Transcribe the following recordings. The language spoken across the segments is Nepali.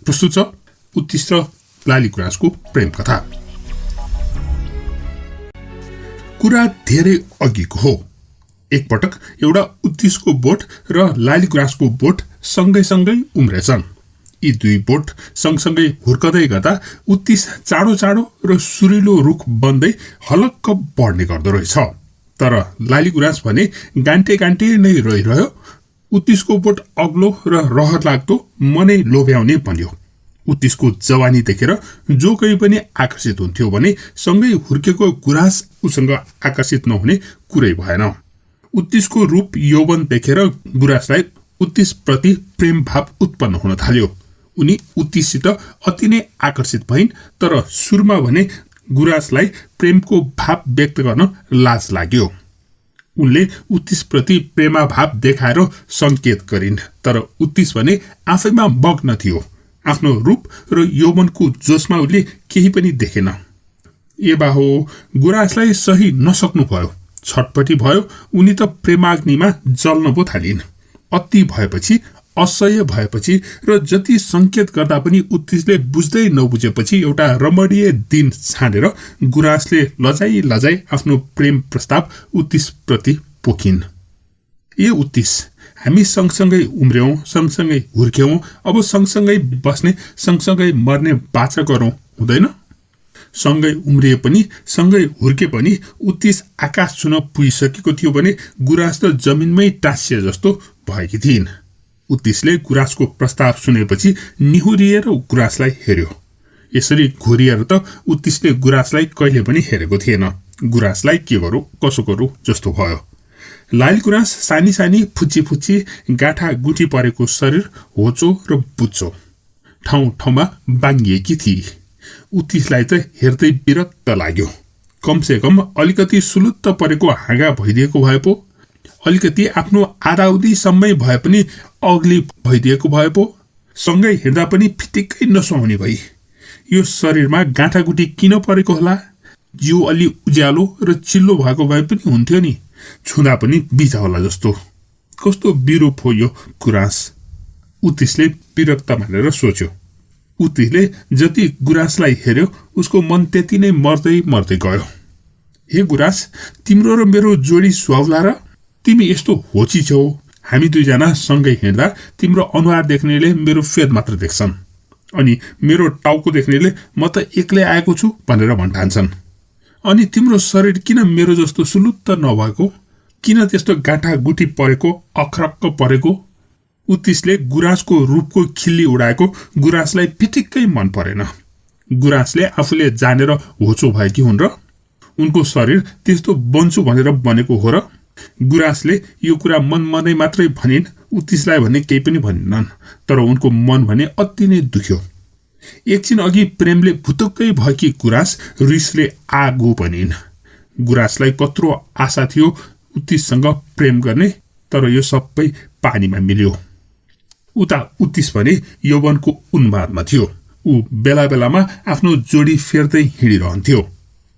प्रस्तुत छ उत्तिस र लालीगुराँसको प्रेम कथा। कुरा धेरै अघिको हो। एकपटक एउटा उत्तिसको बोट र लालीगुराँसको बोट सँगै उम्रेछन्। यी दुई बोट सँगसँगै हुर्कदै गर्दा उत्तिस चाँडो चाँडो र सुरिलो रुख बन्दै हलक्क बढ्ने गर्दो रहेछ। तर लालीगुराँस भने गान्टे नै रहिरह्यो। उत्तिसको बोट अग्लो र रहर लाग्दो मनै लोभ्याउने बन्यो। उत्तिसको जवानी देखेर जो कोही पनि आकर्षित हुन्थ्यो भने सँगै हुर्केको गुराँस उसँग आकर्षित नहुने कुरै भएन। उत्तिसको रूप यौवन देखेर गुराँसलाई उत्तिस प्रति प्रेम भाव उत्पन्न हुन थाल्यो। उनी उत्तिससित अति नै आकर्षित भइन्। तर सुरुमा भने गुराँसलाई प्रेमको भाव व्यक्त गर्न लाज लाग्यो। उनले उत्तिस प्रति प्रेमाभाव देखाएर संकेत गरिन्। तर उत्तिस भने आफैमा मग्न थियो। आफ्नो रूप र यौवनको जोशमा उनले केही पनि देखेन। ए बाहो, गुराँसलाई सही नसक्नु भयो। छटपटी भयो। उनी त प्रेमाग्निमा जल्न पो थालिन्। अति भएपछि, असह्य भएपछि र जति संकेत गर्दा पनि उत्तिसले बुझ्दै नबुझेपछि एउटा रमणीय दिन छानेर गुराँसले लजाई आफ्नो प्रेम प्रस्ताव उत्तिस प्रति पोखिन्। ए उत्तिस, हामी सँगसँगै उम्र्यौं, सँगसँगै हुर्क्यौं। अब सँगसँगै बस्ने, सँगसँगै मर्ने बाचा गरौं, हुँदैन? सँगै उम्रिए पनि, सँगै हुर्के पनि उत्तिस आकाश छुन पुगिसकेको थियो भने गुराँस त जमिनमै टाँसिए जस्तो भएकी थिइन्। उत्तिसले गुराँसको प्रस्ताव सुनेपछि निहुरिएर गुराँसलाई हेर्यो। यसरी घोरिएर त उत्तिसले गुराँसलाई कहिले पनि हेरेको थिएन। गुराँसलाई के गरौँ कसो गरौँ जस्तो भयो। लालीगुराँस सानी फुच्ची गाँठा गुठी परेको शरीर, होचो र बुच्चो, ठाउँमा बाङ्गिएकी थिए। उत्तिसलाई त हेर्दै विरक्त लाग्यो। कमसे कम अलिकति सुलुत्त परेको हाँगा भइदिएको भए पो, अलिकति आफ्नो आधाउधीसम्मै भए पनि अग्ली भइदिएको भए पो, सँगै हिँड्दा पनि फिटिक्कै नसुहाउने भई। यो शरीरमा गाँठागुठी किन परेको होला? जिउ अलि उज्यालो र चिल्लो भएको भए पनि हुन्थ्यो नि, छुँदा पनि बिचा होला जस्तो। कस्तो विरूप हो यो गुराँस, उत्तिसले विरक्त मानेर सोच्यो। उत्तिसले जति गुराँसलाई हेर्यो उसको मन त्यति नै मर्दै गयो। हे गुराँस, तिम्रो र मेरो जोडी सुहाउला र? तिमी यस्तो होची छौ। हामी दुईजना सँगै हिँड्दा तिम्रो अनुहार देख्नेले मेरो फेद मात्र देख्छन्, अनि मेरो टाउको देख्नेले म त एक्लै आएको छु भनेर भन्ठान्छन्। अनि तिम्रो शरीर किन मेरो जस्तो सुलुत्त नभएको? किन त्यस्तो गाँठा गुठी परेको, अख्रक्क परेको? उत्तिसले गुराँसको रूपको खिल्ली उडाएको गुराँसलाई फिटिक्कै मन परेन। गुराँसले आफूले जानेर होचो भएकी हुन् र? उनको शरीर त्यस्तो बन्छु भनेर बनेको हो र? गुराँसले यो कुरा मनै मात्रै भनिन्। उत्तिसलाई भने केही पनि भनिनन्। तर उनको मन भने अति नै दुख्यो। एकछिन अघि प्रेमले भुतुक्कै भएकी गुराँस रिसले आगो बनिन्। गुराँसलाई कत्रो आशा थियो उत्तिससँग प्रेम गर्ने, तर यो सबै पानीमा मिल्यो। उता उत्तिस भने यौवनको उन्मादमा थियो। ऊ बेला बेलामा आफ्नो जोडी फेर्दै हिँडिरहन्थ्यो।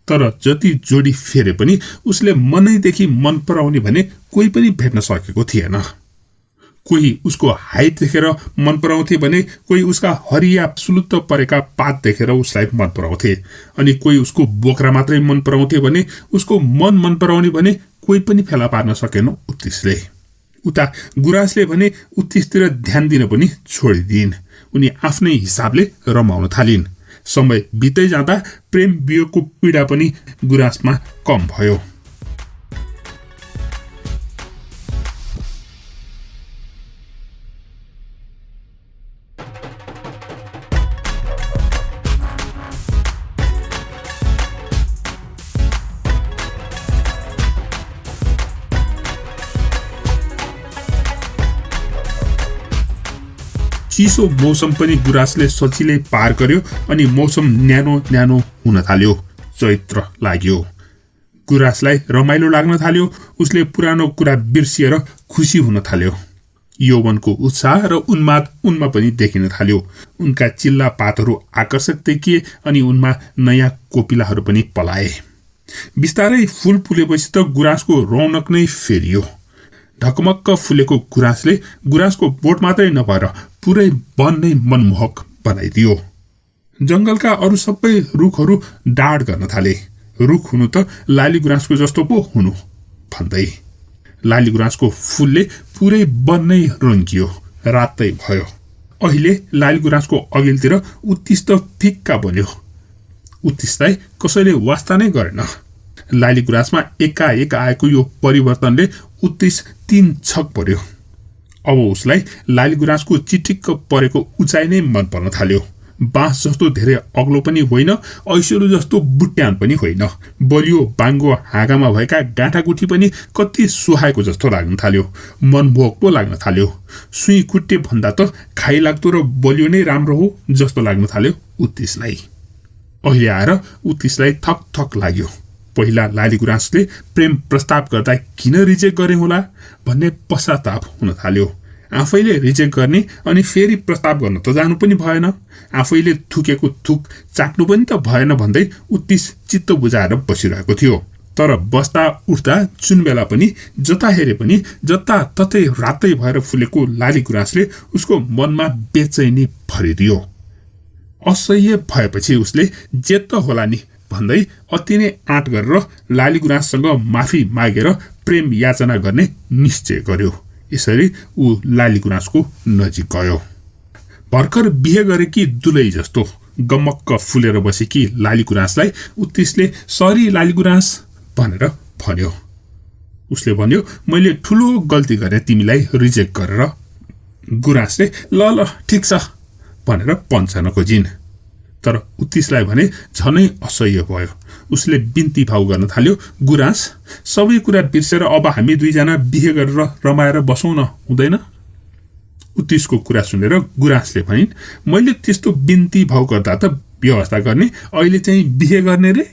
तर जति जोडी फेरे पनि उसले मनैदेखि मन पराउने भने कोही पनि भेट्न सकेको थिएन। कोही उसको हाइट देखेर मन पराउँथे भने कोही उसका हरिया सुलुत्त परेका पात देखेर उसलाई मन पराउँथे, अनि कोही उसको बोक्रा मात्रै मन पराउँथे भने उसको मन पराउने भने कोही पनि फेला पार्न सकेन उत्तिसले। उता गुराँसले भने उत्तिसतिर ध्यान दिन पनि छोडिदिइन्। उनी आफ्नै हिसाबले रमाउन थालिन्। समय बित्दै जाँदा प्रेम वियोगको पीडा पनि गुराँसमा कम भयो। चिसो मौसम पनि गुराँसले सजिलै पार गर्यो अनि मौसम न्यानो हुन थाल्यो। चैत्र लाग्यो। गुराँसलाई रमाइलो लाग्न थाल्यो। उसले पुरानो कुरा बिर्सिएर खुसी हुन थाल्यो। यौवनको उत्साह र उन्माद उनमा पनि देखिन थाल्यो। उनका चिल्ला पातहरू आकर्षक देखिए अनि उनमा नयाँ कोपिलाहरू पनि पलाए। बिस्तारै फूल फुलेपछि त गुराँसको रौनक नै फेरियो। ढकमक्क फुलेको गुराँसले गुराँसको बोट मात्रै नभएर पुरै वन नै मनमोहक बनाइदियो। जंगलका अरू सबै रुखहरू डाँड गर्न थाले। रुख हुनु त लाली गुराँसको जस्तो पो हुनु भन्दै। लाली गुराँसको फूलले पुरै वन नै रङ्गियो, रातै भयो। अहिले लाली गुराँसको अघिल्तिर उत्तिस त फिक्का बन्यो। उत्तिसलाई कसैले वास्ता नै गरेन। लाली गुराँसमा एकाएक आएको यो परिवर्तनले उत्तिस 3 छक पर्यो। अब उसलाई लाली गुराँसको चिटिक्क परेको उचाइ नै मन पर्न थाल्यो। बाँस जस्तो धेरै अग्लो पनि होइन, ऐसोलो जस्तो बुट्यान पनि होइन। बलियो बाङ्गो हाँगामा भएका गाँठागुठी पनि कति सुहाएको जस्तो लाग्न थाल्यो। मनमोहक पो लाग्न थाल्यो। सुई खुट्टे भन्दा त खाइलाग्दो र बलियो नै राम्रो हो जस्तो लाग्न थाल्यो उत्तिसलाई। अहिले आएर उत्तिसलाई थक थक लाग्यो। पहिला लाली गुराँसले प्रेम प्रस्ताव गर्दा किन रिजेक्ट गरे होला भन्ने पश्चाताप हुन थाल्यो। आफैले रिजेक्ट गर्ने अनि फेरि प्रस्ताव गर्न त जानु पनि भएन। आफैले थुकेको थुक चाट्नु पनि त भएन भन्दै उत्तिस चित्त बुझाएर बसिरहेको थियो। तर बस्दा उठ्दा जुन बेला पनि जता हेरे पनि जताततै रातै भएर फुलेको लाली गुराँसले उसको मनमा बेचैनी भरिदियो। असह्य भएपछि उसले जे त होला नि भन्दै अति नै आँट गरेर लाली गुराँससँग माफी मागेर प्रेम याचना गर्ने निश्चय गर्यो। यसरी ऊ लाली गुराँसको नजिक गयो। भर्खर बिहे गरेकी दुलै जस्तो गमक्क फुलेर बसेकी लाली गुराँसलाई उत्तिसले सरी लाली गुराँस भनेर भन्यो। उसले भन्यो, मैले ठुलो गल्ती गरेँ तिमीलाई रिजेक्ट गरेर। गुराँसले ल ल ठिक छ भनेर पन्छन खोजिन्। तर उत्तिसलाई भने झनै असह्य भयो। उसले बिन्ती भाउ गर्न थाल्यो, गुराँस सबै कुरा बिर्सेर अब हामी दुईजना बिहे गरेर रमाएर बसौँ न, हुँदैन? उत्तिसको कुरा सुनेर गुराँसले भनिन्, मैले त्यस्तो बिन्ती भाउ गर्दा त व्यवस्था गर्ने, अहिले चाहिँ बिहे गर्ने रे?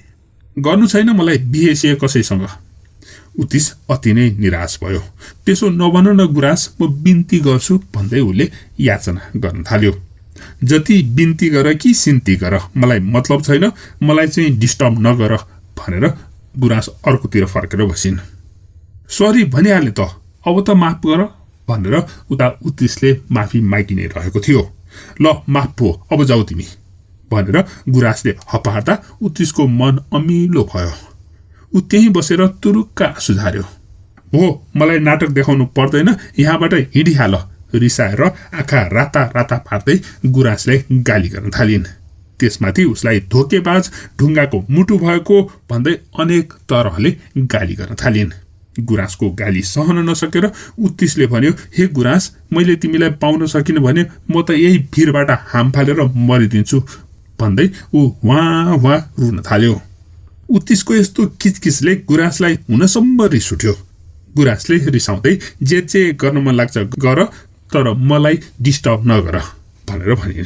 गर्नु छैन मलाई बिहे सिहे कसैसँग। उत्तिस अति नै निराश भयो। त्यसो नभन न गुराँस, म बिन्ती गर्छु भन्दै उसले याचना गर्न थाल्यो। जति बिन्ती गर कि सिन्ती गर, मलाई मतलब छैन, मलाई चाहिँ डिस्टर्ब नगर भनेर गुराँस अर्कोतिर फर्केर बसिन्। सरी भनिहाले त, अब त माफ गर भनेर उता उत्तिसले माफी मागिने रहेको थियो। ल माफ भो, अब जाऊ तिमी भनेर गुराँसले हपार्दा उत्तिसको मन अमिलो भयो। ऊ त्यहीँ बसेर तुरुक्क आँसु झार्यो। हो, मलाई नाटक देखाउनु पर्दैन, यहाँबाट हिँडिहाल रिसाएर आँखा राता राता पार्दै गुराँसलाई गाली गर्न थालिन्। त्यसमाथि उसलाई धोकेबाज, ढुङ्गाको मुटु भएको भन्दै अनेक तरहले गाली गर्न थालिन्। गुराँसको गाली सहन नसकेर उत्तिसले भन्यो, हे गुराँस, मैले तिमीलाई पाउन सकिन भने म त यही भिरबाट हाम फालेर मरिदिन्छु भन्दै ऊ वाँ वाँ रुन थाल्यो। उत्तिसको यस्तो किचकिचले गुराँसलाई हुनसम्म रिस उठ्यो। गुराँसले रिसाउँदै जे गर्न मन लाग्छ गर, तर मलाई डिस्टर्ब नगर भनेर भनिन्।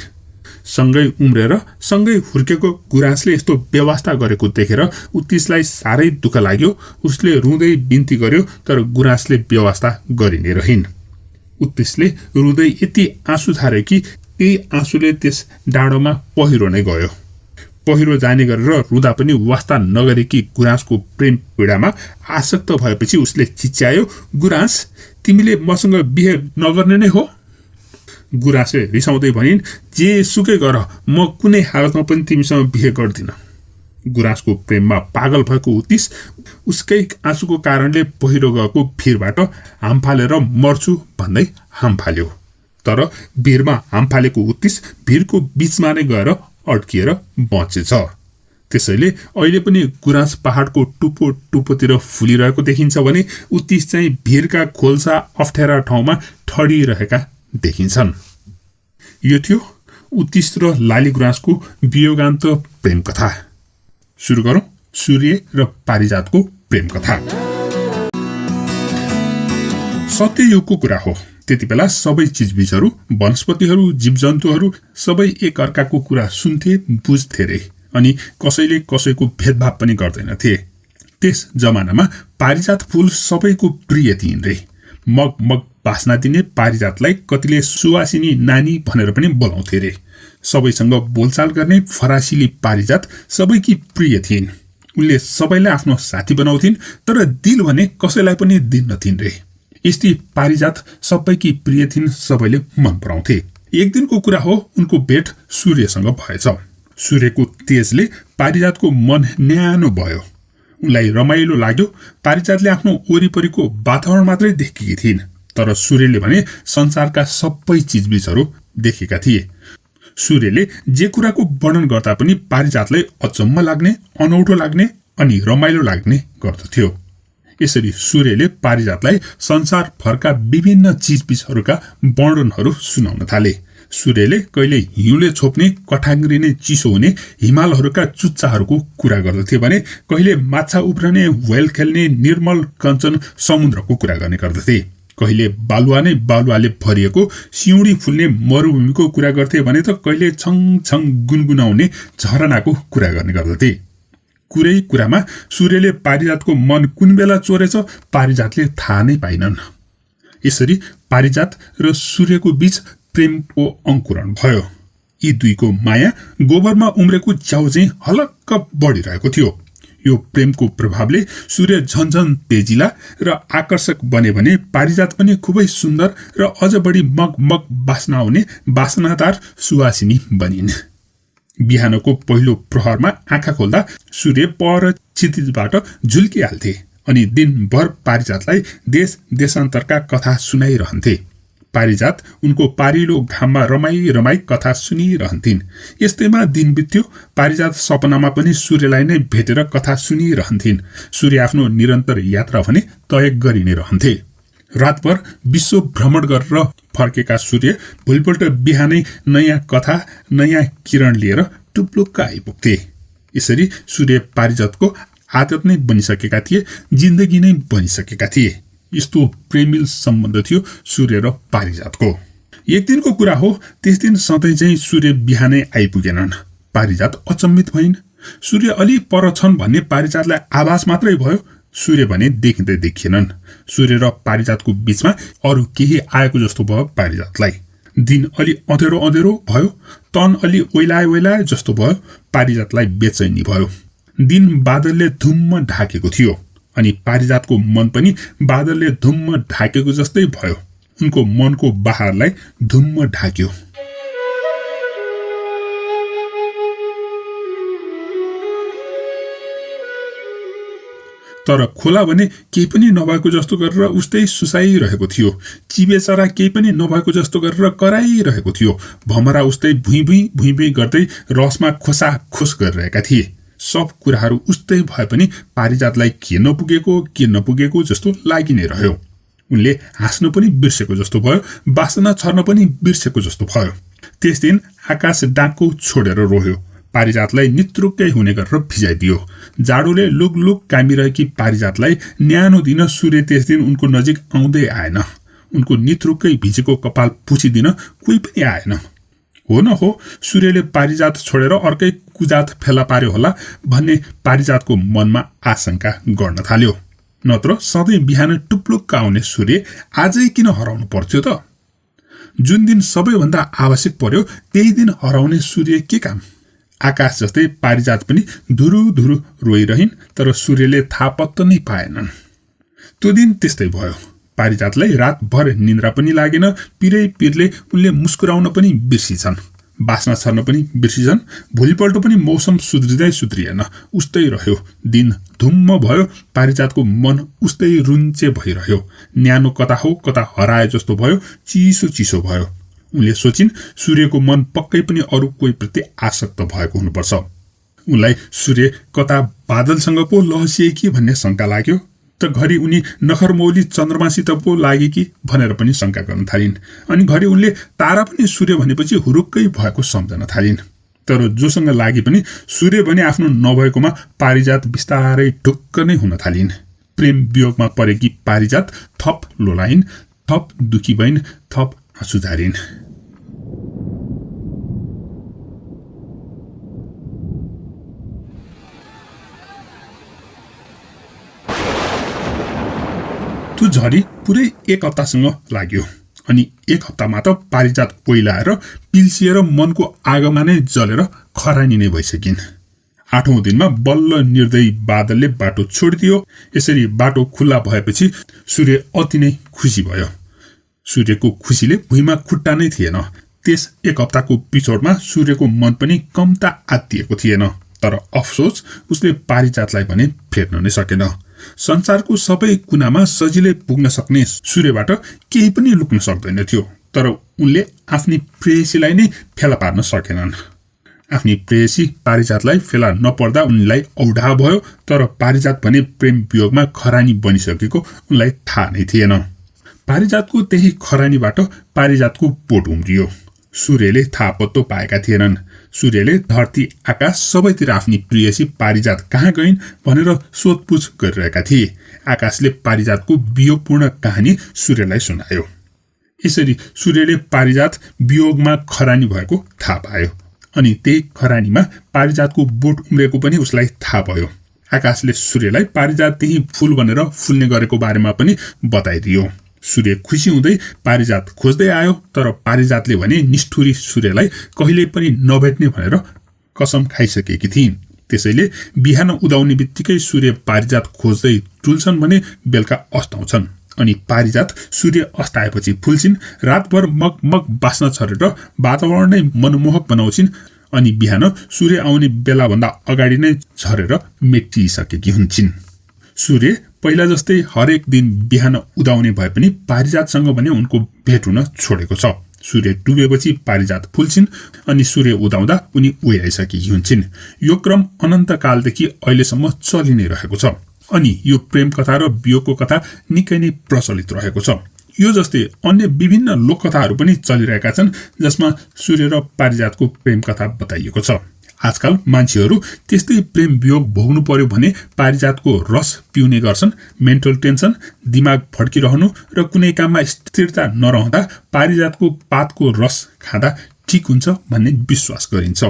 सँगै उम्रेर सँगै हुर्केको गुराँसले यस्तो व्यवस्था गरेको देखेर उत्तिसलाई साह्रै दुःख लाग्यो। उसले रुँदै बिन्ती गर्यो, तर गुराँसले व्यवस्था गरिने रहिन्। उत्तिसले रुँदै यति आँसु झार्यो कि त्यही आँसुले त्यस डाँडोमा पहिरो नै गयो। पहिरो जाने गरेर रुँदा पनि वास्ता नगरेकी गुराँसको प्रेम पीडामा आसक्त भएपछि उसले चिच्यायो, गुराँस, तिमीले मसँग बिहे नगर्ने नै हो? गुराँसले रिसाउँदै भनिन्, जे सुकै गर, म कुनै हालतमा पनि तिमीसँग बिहे गर्दिन। गुराँसको प्रेममा पागल भएको उत्तिस उसकै आँसुको कारणले पहिरो गएको भिरबाट हाम फालेर मर्छु भन्दै हाम फाल्यो। तर भिरमा हाम फालेको उत्तिस भिरको बीचमा नै गएर अड्किएर बचेछ। त्यसैले अहिले पनि गुराँस पहाडको टुप्पो टुप्पोतिर फुलिरहेको देखिन्छ भने उत्तिस चाहिँ भिरका खोल्सा अप्ठ्यारा ठाउँमा ठडिरहेका देखिन्छन्। यो थियो उत्तिस र लाली गुराँसको वियोगान्त प्रेम कथा। सुरु गरौँ सूर्य र पारिजातको प्रेम कथा। सत्ययुगको कुरा हो। त्यति बेला सबै चिजबिजहरू, वनस्पतिहरू, जीवजन्तुहरू सबै एक अर्काको कुरा सुन्थे, बुझ्थे रे, अनि कसैले कसैको भेदभाव पनि गर्दैनथे। त्यस जमानामा पारिजात फूल सबैको प्रिय थिइन् रे। मग मग बास्ना दिने पारिजातलाई कतिले सुवासिनी नानी भनेर पनि बोलाउँथे रे। सबैसँग बोलचाल गर्ने फरासिली पारिजात सबैकी प्रिय थिइन्। उनले सबैलाई आफ्नो साथी बनाउँथिन्, तर दिल भने कसैलाई पनि दिन्नथिन् रे। यस्ती पारिजात सबैकी प्रिय थिइन्, सबैले मन पराउँथे। एक दिनको कुरा हो, उनको भेट सूर्यसँग भएछ। सूर्यको तेजले पारिजातको मन न्यानो भयो। उनलाई रमाइलो लाग्यो। पारिजातले आफ्नो वरिपरिको वातावरण मात्रै देखेकी थिइन्, तर सूर्यले भने संसारका सबै चिजबिजहरू देखेका थिए। सूर्यले जे कुराको वर्णन गर्दा पनि पारिजातलाई अचम्म लाग्ने, अनौठो लाग्ने अनि रमाइलो लाग्ने गर्दथ्यो। यसरी सूर्यले पारिजातलाई संसार भरका विभिन्न चिजबिजहरूका वर्णनहरू सुनाउन थाले। सूर्यले कहिले हिउँले छोप्ने, कठाङ्ग्रिने, चिसो हुने हिमालहरूका चुच्चाहरूको कुरा गर्दथे भने कहिले माछा उब्रने, व्हेल खेल्ने निर्मल कञ्चन समुद्रको कुरा गर्ने गर्दथे। कहिले बालुवा नै बालुवाले भरिएको सिउँडी फुल्ने मरुभूमिको कुरा गर्थे भने त कहिले छङ छङ गुनगुनाउने झरनाको कुरा गर्ने गर्दथे। कुरै कुरामा सूर्यले पारिजातको मन कुन बेला चोरेछ पारिजातले थाहा नै पाइनन्। यसरी पारिजात र सूर्यको बीच प्रेमको अंकुरण भयो। यी दुईको माया गोबरमा उम्रेको च्याउ चाहिँ हलक्क बढिरहेको थियो। यो प्रेमको प्रभावले सूर्य झन्झन तेजिला र आकर्षक बने भने पारिजात पनि खुबै सुन्दर र अझ बढी मगमग बास्ना हुने वासनादार सुवासिनी बनिन्। बिहानको पहिलो प्रहरमा आँखा खोल्दा सूर्य पर क्षितिजबाट झुल्किहाल्थे अनि दिनभर पारिजातलाई देश देशान्तरका कथा सुनाइरहन्थे। पारिजात उनको पारिलो घाममा रमाई कथा सुनिरहन्थिन्। यस्तैमा दिन बित्यो। पारिजात सपनामा पनि सूर्यलाई नै भेटेर कथा सुनिरहन्थिन्। सूर्य आफ्नो निरन्तर यात्रा भने तय गरि नै रहन्थे। रातभर विश्व भ्रमण गरेर फर्केका सूर्य भोलिपल्ट बिहानै नयाँ कथा, नयाँ किरण लिएर टुप्लुक्क आइपुग्थे। यसरी सूर्य पारिजातको आदत नै बनिसकेका थिए, जिन्दगी नै बनिसकेका थिए। यस्तो प्रेमिल सम्बन्ध थियो सूर्य र पारिजातको। एक दिनको कुरा हो, त्यस दिन सधैँ चाहिँ सूर्य बिहानै आइपुगेनन्। पारिजात अचम्मित भइन्। सूर्य अलि पर छन् भन्ने पारिजातलाई आभास मात्रै भयो। सूर्य भने देखिँदै देखिएनन्। सूर्य र पारिजातको बीचमा अरू केही आएको जस्तो भयो पारिजातलाई। दिन अलि अँधेरो अँधेरो भयो। तन अलि ओइलाए जस्तो भयो। पारिजातलाई बेचैनी भयो। दिन बादलले धुम्म ढाकेको थियो अनि पारिजातको मन पनि बादलले धुम्म ढाकेको जस्तै भयो। उनको मनको बहारलाई धुम्म ढाक्यो। तर खोला भने केही पनि नभएको जस्तो गरेर उस्तै सुसाइरहेको थियो। चिबेचरा केही पनि नभएको जस्तो गरेर कराइरहेको थियो। भमरा उस्तै भुइँ गर्दै रसमा खोसाखोस गरिरहेका थिए। सब कुराहरू उस्तै भए पनि पारिजातलाई के नपुगेको जस्तो लागि नै रह्यो। उनले हाँस्न पनि बिर्सेको जस्तो भयो, बासना छर्न पनि बिर्सेको जस्तो भयो। त्यस दिन आकाश डाँको छोडेर रोह्यो। पारिजातलाई नित्रुक्कै हुने गरेर भिजाइदियो। जाडोले लुगलुग कामिरहेकी पारिजातलाई न्यानो दिन सूर्य त्यस दिन उनको नजिक आउँदै आएन। उनको नित्रुक्कै भिजेको कपाल पुछिदिन कोही पनि आएन। हो न हो, सूर्यले पारिजात छोडेर अर्कै कुजात फेला पार्यो होला भन्ने पारिजातको मनमा आशंका गर्न थाल्यो। नत्र सधैँ बिहान टुप्लुक्क आउने सूर्य आजै किन हराउनु पर्थ्यो त? जुन दिन सबैभन्दा आवश्यक पर्यो त्यही दिन हराउने सूर्य के काम? आकाश जस्तै पारिजात पनि धुरु रोइरहिन्, तर सूर्यले थाहा पत्तो नै पाएनन्। त्यो दिन त्यस्तै भयो। पारिजातलाई रातभर निन्द्रा पनि लागेन। पिरले उनले मुस्कुराउन पनि बिर्सिछन्, बास्ना छर्न पनि बिर्सिछन्। भोलिपल्ट पनि मौसम सुध्रिएन, उस्तै रह्यो। दिन धुम्म भयो। पारिजातको मन उस्तै रुन्चे भइरह्यो। न्यानो कता हो कता हराए जस्तो भयो। चिसो भयो। उनले सोचिन् सूर्यको मन पक्कै पनि अरू कोही प्रति आसक्त भएको हुनुपर्छ। उनलाई सूर्य कता बादलसँग पो लहसिए कि भन्ने शंका लाग्यो। त घरि उनी नखरमौली चन्द्रमासित पो लागे कि भनेर पनि शंका गर्न थालिन्। अनि घरि उनले तारा पनि सूर्य भनेपछि हुरुक्कै भएको सम्झन थालिन्। तर जोसँग लागि पनि सूर्य भने आफ्नो नभएकोमा पारिजात बिस्तारै ढुक्क नै हुन थालिन्। प्रेम वियोगमा परेकी पारिजात थप लोलाइन्, थप दुखी भइन्, थप आँसु झारिन्। त्यो झरी पुरै 1 हप्तासँग लाग्यो अनि 1 हप्तामा त पारिजात ओइलाएर पिल्सिएर मनको आगोमा नै जलेर खरानी नै भइसकिन्। 8औं दिनमा बल्ल निर्दयी बादलले बाटो छोडिदियो। यसरी बाटो खुल्ला भएपछि सूर्य अति नै खुसी भयो। सूर्यको खुसीले भुइँमा खुट्टा नै थिएन। त्यस एक हप्ताको पिछोडमा सूर्यको मन पनि कम्ता आत्तिएको थिएन। तर अफसोस उसले पारिजातलाई भने फेर्न नै सकेन। संसारको सबै कुनामा सजिलै पुग्न सक्ने सूर्यबाट केही पनि लुक्न सक्दैन थियो। तर उनले आफ्नी प्रेयसीलाई नै फेला पार्न सकेनन्। आफ्नी प्रेयसी पारिजातलाई फेला नपर्दा उनलाई औढा भयो। तर पारिजात भने प्रेम वियोगमा खरानी बनिसकेको उनलाई थाहा नै थिएन। पारिजातको त्यही खरानीबाट पारिजातको बोट उम्रियो। सूर्यले थाहा पत्तो पाएका थिएनन्। सूर्यले धरती आकाश सबैतिर आफ्नी प्रेयसी पारिजात कहाँ गइन् भनेर सोधपुछ गरिरहेका थिए। आकाशले पारिजातको वियोगपूर्ण कहानी सूर्यलाई सुनायो। यसरी सूर्यले पारिजात वियोगमा खरानी भएको थाहा पायो। अनि त्यही खरानीमा पारिजातको बोट उम्रेको पनि उसलाई थाहा भयो। आकाशले सूर्यलाई पारिजात त्यही फूल बनेर फुल्ने गरेको बारेमा पनि बताइदियो। सूर्य खुसी हुँदै पारिजात खोज्दै आयो। तर पारिजातले भने निष्ठुरी सूर्यलाई कहिले पनि नभेट्ने भनेर कसम खाइसकेकी थिइन्। त्यसैले बिहान उदाउने बित्तिकै सूर्य पारिजात खोज्दै टुल्छन् भने बेलुका अस्ताउँछन्। अनि पारिजात सूर्य अस्ताएपछि फुल्छिन्। रातभर मगमग बास्न छरेर वातावरण नै मनमोहक बनाउँछिन्। अनि बिहान सूर्य आउने बेलाभन्दा अगाडि नै झरेर मेटिसकेकी हुन्छन्। सूर्य पहिला जस्तै हरेक दिन बिहान उदाउने भए पनि पारिजातसँग भने उनको भेट हुन छोडेको छ। सूर्य डुबेपछि पारिजात फुल्छिन्। अनि सूर्य उदाउँदा उनी उयाइसकेकी हुन्छन्। यो क्रम अनन्तकालदेखि अहिलेसम्म चलि नै रहेको छ। अनि यो प्रेम कथा र वियोगको कथा निकै नै प्रचलित रहेको छ। यो जस्तै अन्य विभिन्न लोककथाहरू पनि चलिरहेका छन् जसमा सूर्य र पारिजातको प्रेम कथा बताइएको छ। आजकल मान्छेहरू त्यस्तै प्रेम वियोग भोग्नु पर्यो भने पारिजातको रस पिउने गर्छन्। मेन्टल टेन्सन, दिमाग फड्किरहनु र कुनै काममा स्थिरता नरहँदा पारिजातको पातको रस खाँदा ठिक हुन्छ भन्ने विश्वास गरिन्छ।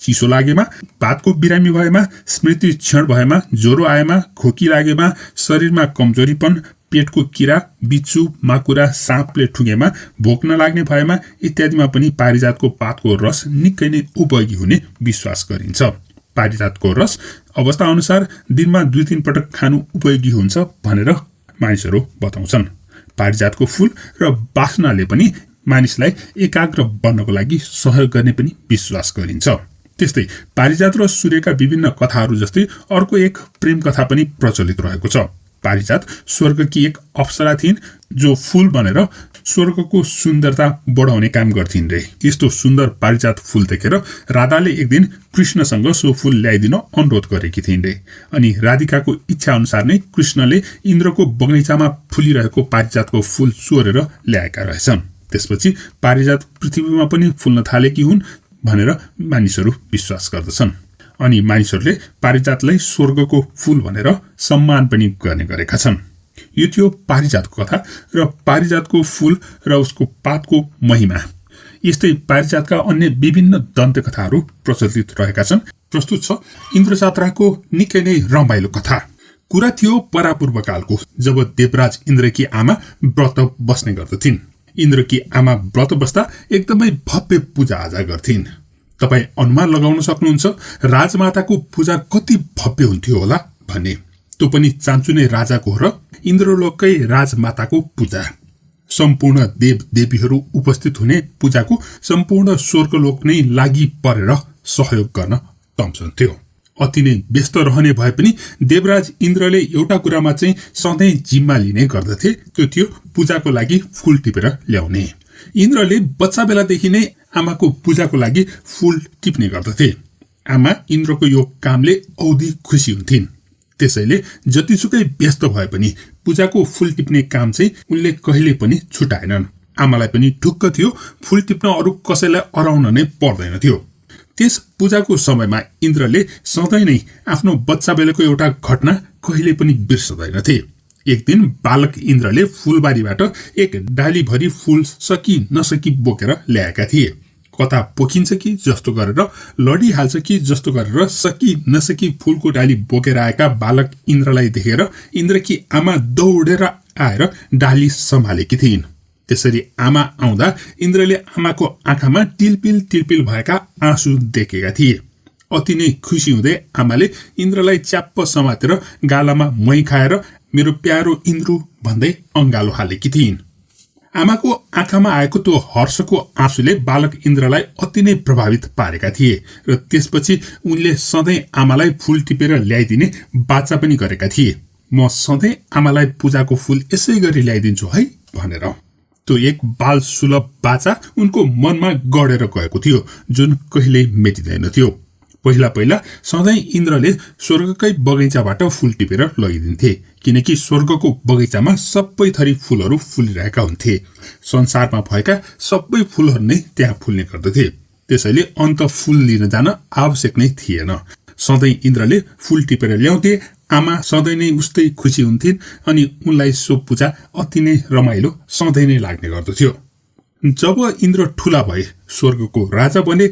चिसो लागेमा, पातको बिरामी भएमा, स्मृति क्षण भएमा, ज्वरो आएमा, खोकी लागेमा, शरीरमा कमजोरीपन, पेटको किरा, बिच्छु, माकुरा, साँपले ठुगेमा, भोक नलाग्ने भएमा इत्यादिमा पनि पारिजातको पातको रस निकै नै उपयोगी हुने विश्वास गरिन्छ। पारिजातको रस अवस्था अनुसार दिनमा 2-3 पटक खानु उपयोगी हुन्छ भनेर मानिसहरू बताउँछन्। पारिजातको फूल र बास्नाले पनि मानिसलाई एकाग्र बन्नको लागि सहयोग गर्ने पनि विश्वास गरिन्छ। त्यस्तै पारिजात र सूर्यका विभिन्न कथाहरू जस्तै अर्को एक प्रेम कथा पनि प्रचलित रहेको छ। पारिजात स्वर्गकी एक अप्सरा थिइन् जो फूल बनेर स्वर्गको सुन्दरता बढाउने काम गर्थिन् रे। यस्तो सुन्दर पारिजात फूल देखेर राधाले एक दिन कृष्णसँग सो फूल ल्याइदिन अनुरोध गरेकी थिइन् रे। अनि राधिकाको इच्छा अनुसार नै कृष्णले इन्द्रको बगैँचामा फुलिरहेको पारिजातको फूल चोरेर ल्याएका रहेछन्। त्यसपछि पारिजात पृथ्वीमा पनि फुल्न थालेकी हुन् भनेर मानिसहरू विश्वास गर्दछन्। अनि मानिसहरूले पारिजातलाई स्वर्गको फूल भनेर सम्मान पनि गर्ने गरेका छन्। यो थियो पारिजातको कथा र पारिजातको फूल र उसको पातको महिमा। यस्तै पारिजातका अन्य विभिन्न दन्त कथाहरू प्रचलित रहेका छन्। प्रस्तुत छ इन्द्रजात्राको निकै नै रमाइलो कथा। कुरा थियो परापूर्वकालको, जब देवराज इन्द्रकी आमा व्रत बस्ने गर्दथिन्। इन्द्रकी आमा व्रत बस्दा एकदमै भव्य पूजाआजा गर्थिन्। तपाईँ अनुमान लगाउन सक्नुहुन्छ राजमाताको पूजा कति भव्य हुन्थ्यो होला भन्ने। त्यो पनि चान्चुने राजाको र इन्द्रलोककै राजमाताको पूजा। सम्पूर्ण देव देवीहरू उपस्थित हुने पूजाको सम्पूर्ण स्वर्गलोक नै लागि परेर सहयोग गर्न तम्सन्थ्यो। अति नै व्यस्त रहने भए पनि देवराज इन्द्रले एउटा कुरामा चाहिँ सधैँ जिम्मा लिने गर्दथे। त्यो थियो पूजाको लागि फूल टिपेर ल्याउने। इन्द्रले बच्चा बेलादेखि नै आमाको पूजाको लागि फूल टिप्ने गर्दथे। आमा इन्द्रको यो कामले औधी खुसी हुन्थिन्। त्यसैले जतिसुकै व्यस्त भए पनि पूजाको फूल टिप्ने काम चाहिँ उनले कहिले पनि छुटाएनन्। आमालाई पनि ढुक्क थियो फूल टिप्न अरू कसैलाई अराउन नै पर्दैन थियो। त्यस पूजाको समयमा इन्द्रले सधैँ नै आफ्नो बच्चा बेलाको एउटा घटना कहिले पनि बिर्सदैनथे। एक दिन बालक इन्द्रले फूलबारीबाट एक डालीभरि फूल सकी नसकी बोकेर ल्याएका थिए। कता पोखिन्छ कि जस्तो गरेर, लडिहाल्छ कि जस्तो गरेर सकी नसकी फूलको डाली बोकेर आएका बालक इन्द्रलाई देखेर इन्द्रकी आमा दौडेर आएर डाली सम्हालेकी थिइन्। त्यसरी आमा आउँदा इन्द्रले आमाको आँखामा टिलपिल टिलपिल भएका आँसु देखेका थिए। अति नै खुसी हुँदै आमाले इन्द्रलाई च्याप्प समातेर गालामा मै खाएर मेरो प्यारो इन्द्रु भन्दै अङ्गालो हालेकी थिइन्। आमाको आँखामा आएको त्यो हर्षको आँसुले बालक इन्द्रलाई अति नै प्रभावित पारेका थिए र त्यसपछि उनले सधैँ आमालाई फूल टिपेर ल्याइदिने बाचा पनि गरेका थिए। म सधैँ आमालाई पूजाको फूल यसै गरी ल्याइदिन्छु है भनेर। त्यो एक बाल सुलभ बाचा उनको मनमा गढेर गएको थियो, जुन कहिल्यै मेटिँदैन थियो। पहिला पहिला सधैँ इन्द्रले स्वर्गकै बगैँचाबाट फूल टिपेर लगिदिन्थे, किनकि स्वर्गको बगैँचामा सबै थरी फूलहरू फुलिरहेका हुन्थे। संसारमा भएका सबै फूलहरू नै त्यहाँ फुल्ने गर्दथे, त्यसैले अन्त फूल लिन जान आवश्यक नै थिएन। सधैँ इन्द्रले फूल टिपेर ल्याउँथे, आमा सधैँ नै उस्तै खुसी हुन्थिन् अनि उनलाई सो पूजा अति नै रमाइलो सधैँ नै लाग्ने गर्दथ्यो। जब इन्द्र ठूला भए, स्वर्गको राजा बने,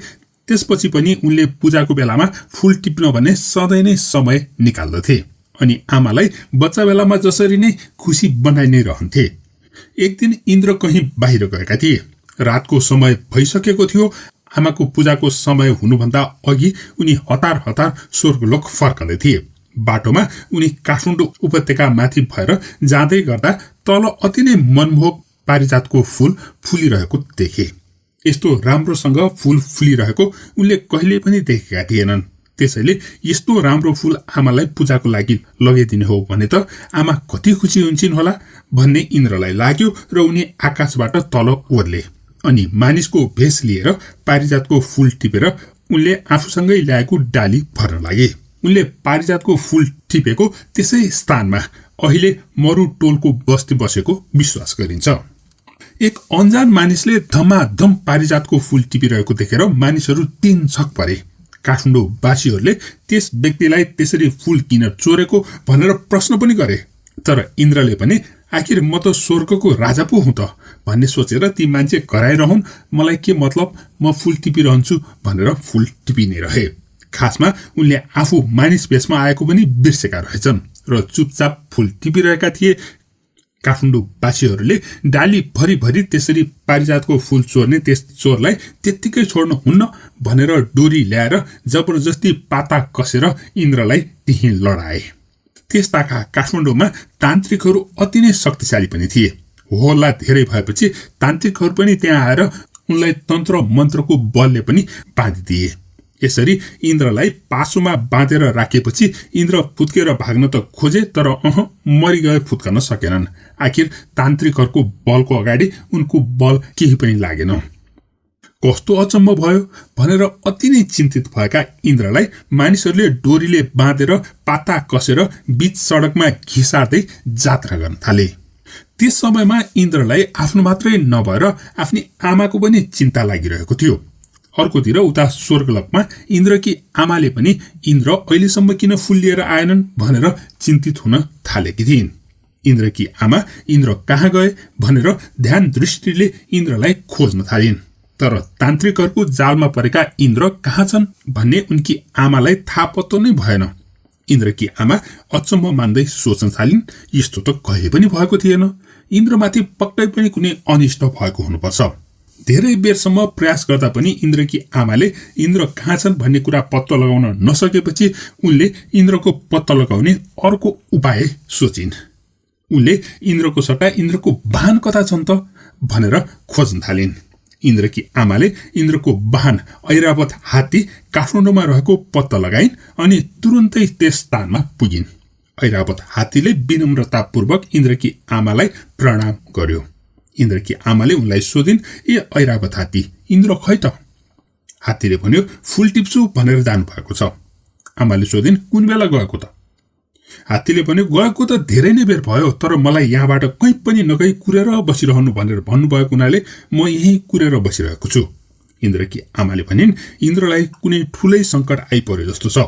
त्यसपछि पनि उनले पूजाको बेलामा फूल टिप्न भने सधैँ नै समय निकाल्दथे अनि आमालाई बच्चा बेलामा जसरी नै खुसी बनाइ नै रहन्थे। एक दिन इन्द्र कहीँ बाहिर गएका थिए। रातको समय भइसकेको थियो। आमाको पूजाको समय हुनुभन्दा अघि उनी हतार हतार स्वर्गलोक फर्कँदै थिए। बाटोमा उनी काठमाडौँ उपत्यका माथि भएर जाँदै गर्दा तल अति नै मनमोहक पारिजातको फूल फुलिरहेको देखे। यस्तो राम्रोसँग फूल फुलिरहेको उनले कहिले पनि देखेका थिएनन्। त्यसैले यस्तो राम्रो फूल आमालाई पूजाको लागि लगाइदिने हो भने त आमा कति खुसी हुन्छन् होला भन्ने इन्द्रलाई लाग्यो र उनी आकाशबाट तल ओर्ले अनि मानिसको भेष लिएर पारिजातको फूल टिपेर उनले आफूसँगै ल्याएको डाली भर्न लागे। उनले पारिजातको फूल टिपेको त्यसै स्थानमा अहिले मरु टोलको बस्ती बसेको विश्वास गरिन्छ। एक अन्जान मानिसले धमाधम पारिजातको फूल टिपिरहेको देखेर मानिसहरू तीन छक परे। काठमाडौँवासीहरूले त्यस व्यक्तिलाई त्यसरी फूल किन चोरेको भनेर प्रश्न पनि गरे, तर इन्द्रले पनि आखिर म त स्वर्गको राजा पो हुँ त भन्ने सोचेर ती मान्छे कराइरहन्, मलाई के मतलब, म फूल टिपिरहन्छु भनेर फूल टिपिने रहे। खासमा उनले आफू मानिस भेषमा आएको पनि बिर्सेका रहेछन् र चुपचाप फूल टिपिरहेका थिए। काठमाडौँवासीहरूले डाली भरिभरि त्यसरी पारिजातको फूल चोर्ने त्यस चोरलाई त्यत्तिकै छोड्नु हुन्न भनेर डोरी ल्याएर जबरजस्ती पाता कसेर इन्द्रलाई त्यही लडाए। त्यसताका काठमाडौँमा तान्त्रिकहरू अति नै शक्तिशाली पनि थिए। होला धेरै भएपछि तान्त्रिकहरू पनि त्यहाँ आएर उनलाई तन्त्र मन्त्रको बलले पनि बाँधिदिए। यसरी इन्द्रलाई पासोमा बाँधेर राखेपछि इन्द्र फुत्केर भाग्न त खोजे, तर मरिगए फुत्कन सकेनन्। आखिर तान्त्रिकहरूको बलको अगाडि उनको बल केही पनि लागेन। कस्तो अचम्म भयो भनेर अति नै चिन्तित भएका इन्द्रलाई मानिसहरूले डोरीले बाँधेर पाता कसेर बीच सडकमा घिसार्दै जात्रा गर्न थाले। त्यस समयमा इन्द्रलाई आफ्नो मात्रै नभएर आफ्नी आमाको पनि चिन्ता लागिरहेको थियो। अर्कोतिर उता स्वर्गलोकमा इन्द्रकी आमाले पनि इन्द्र अहिलेसम्म किन फूल लिएर आएनन् भनेर चिन्तित हुन थालेकी थिइन्। इन्द्रकी आमा इन्द्र कहाँ गए भनेर ध्यान दृष्टिले इन्द्रलाई खोज्न थालिन्, तर तान्त्रिकहरूको जालमा परेका इन्द्र कहाँ छन् भन्ने उनकी आमालाई थाहा पत्तो नै भएन। इन्द्रकी आमा अचम्म मान्दै सोच्न थालिन्, यस्तो त कहिले पनि भएको थिएन। इन्द्रमाथि पक्कै पनि कुनै अनिष्ट भएको हुनुपर्छ। धेरै बेरसम्म प्रयास गर्दा पनि इन्द्रकी आमाले इन्द्र कहाँ छन् भन्ने कुरा पत्तो लगाउन नसकेपछि उनले इन्द्रको पत्तो लगाउने अर्को उपाय सोचिन्। उनले इन्द्रको सट्टा इन्द्रको वाहन कता छन् त भनेर खोज्न थालिन्। इन्द्रकी आमाले इन्द्रको वाहन ऐरावत हात्ती काठमाडौँमा रहेको पत्ता लगाइन् अनि तुरुन्तै त्यस स्थानमा पुगिन्। ऐरावत हात्तीले विनम्रतापूर्वक इन्द्रकी आमालाई प्रणाम गर्यो। इन्द्रकी आमाले उनलाई सोधिन्, ए ऐरावत हात्ती, इन्द्र खै त? हात्तीले भन्यो, फूल टिप्छु भनेर जानुभएको छ। आमाले सोधिन्, कुन बेला गएको त? हात्तीले भन्यो, गएको त धेरै नै बेर भयो, तर मलाई यहाँबाट कहीँ पनि नगई कुरेर बसिरहनु भनेर भन्नुभएको हुनाले म यहीँ कुरेर बसिरहेको छु। इन्द्रकी आमाले भनिन्, इन्द्रलाई कुनै ठुलै सङ्कट आइपर्यो जस्तो छ।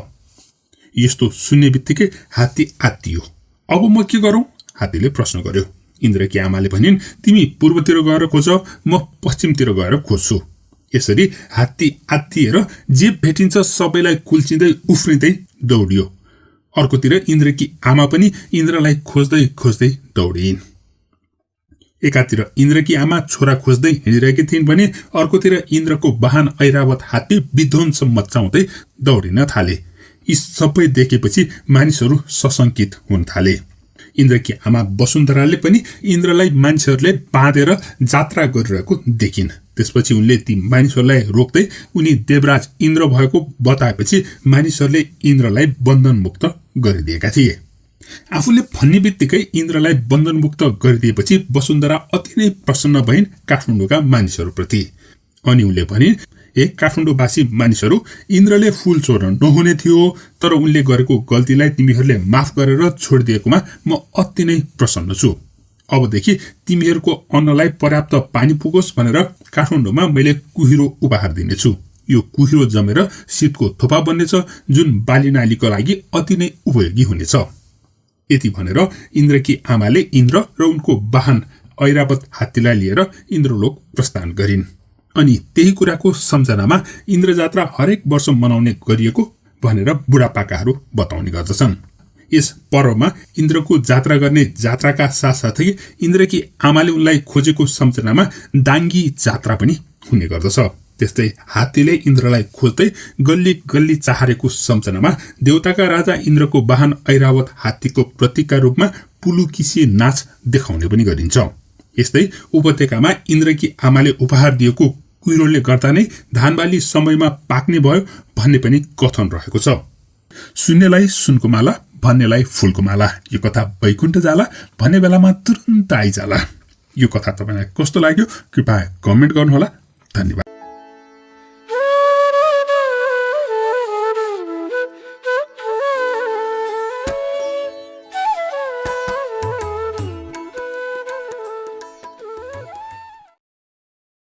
यस्तो सुन्ने बित्तिकै हात्ती आत्तियो। अब म के गरौँ? हात्तीले प्रश्न गर्यो। इन्द्रकी आमाले भनिन्, तिमी पूर्वतिर गएर खोज, म पश्चिमतिर गएर खोज्छु। यसरी हात्ती आत्तिएर जे भेटिन्छ सबैलाई कुल्चिँदै उफ्रिँदै दौडियो। अर्कोतिर इन्द्रकी आमा पनि इन्द्रलाई खोज्दै खोज्दै दौडिन्। एकातिर इन्द्रकी आमा छोरा खोज्दै हिँडिरहेकी थिइन् भने अर्कोतिर इन्द्रको वाहन ऐरावत हात्ती विध्वंस मचाउँदै दौडिन थाले। यी सबै देखेपछि मानिसहरू सशंकित हुन थाले। इन्द्रकी आमा वसुन्धराले पनि इन्द्रलाई मानिसहरूले बाँधेर जात्रा गरिरहेको देखिन्। त्यसपछि उनले ती मानिसहरूलाई रोक्दै उनी देवराज इन्द्र भएको बताएपछि मानिसहरूले इन्द्रलाई बन्धनमुक्त गरिदिएका थिए। आफूले भन्ने बित्तिकै इन्द्रलाई बन्धनमुक्त गरिदिएपछि वसुन्धरा अति नै प्रसन्न भइन् काठमाडौँका मानिसहरूप्रति। अनि उनले भनिन्, हे काठमाडौँवासी मानिसहरू, इन्द्रले फूल चोर्न नहुने थियो, तर उनले गरेको गल्तीलाई तिमीहरूले माफ गरेर छोडिदिएकोमा म अति नै प्रसन्न छु। अबदेखि तिमीहरूको अन्नलाई पर्याप्त पानी पुगोस् भनेर काठमाडौँमा मैले कुहिरो उपहार दिनेछु। यो कुहिरो जमेर शीतको थोपा बन्नेछ, जुन बालीनालीको लागि अति नै उपयोगी हुनेछ। यति भनेर इन्द्रकी आमाले इन्द्र र उनको वाहन ऐरावत हात्तीलाई लिएर इन्द्रलोक प्रस्थान गरिन्। अनि त्यही कुराको सम्झनामा इन्द्र जात्रा हरेक वर्ष मनाउने गरिएको भनेर बुढापाकाहरू बताउने गर्दछन्। यस पर्वमा इन्द्रको जात्रा गर्ने जात्राका साथसाथै इन्द्रकी आमाले उनलाई खोजेको सम्झनामा दाङ्गी जात्रा पनि हुने गर्दछ। त्यस्तै हात्तीले इन्द्रलाई खोज्दै गल्ली गल्ली चाहरेको सम्झनामा देवताका राजा इन्द्रको वाहन ऐरावत हात्तीको प्रतीकका रूपमा पुलुकिसी नाच देखाउने पनि गरिन्छ। यस्तै उपत्यकामा इन्द्रकी आमाले उपहार दिएको कुहिरोले गर्दा नै धानबाली समयमा पाक्ने भयो भन्ने पनि कथन रहेको छ। सुन्नेलाई सुनको माला, भन्नेलाई फूलको माला। यो कथा वैकुण्ठ जाला भन्ने बेलामा तुरुन्त आइजाला। यो कथा तपाईँलाई कस्तो लाग्यो कृपया कमेन्ट गर्नुहोला। धन्यवाद।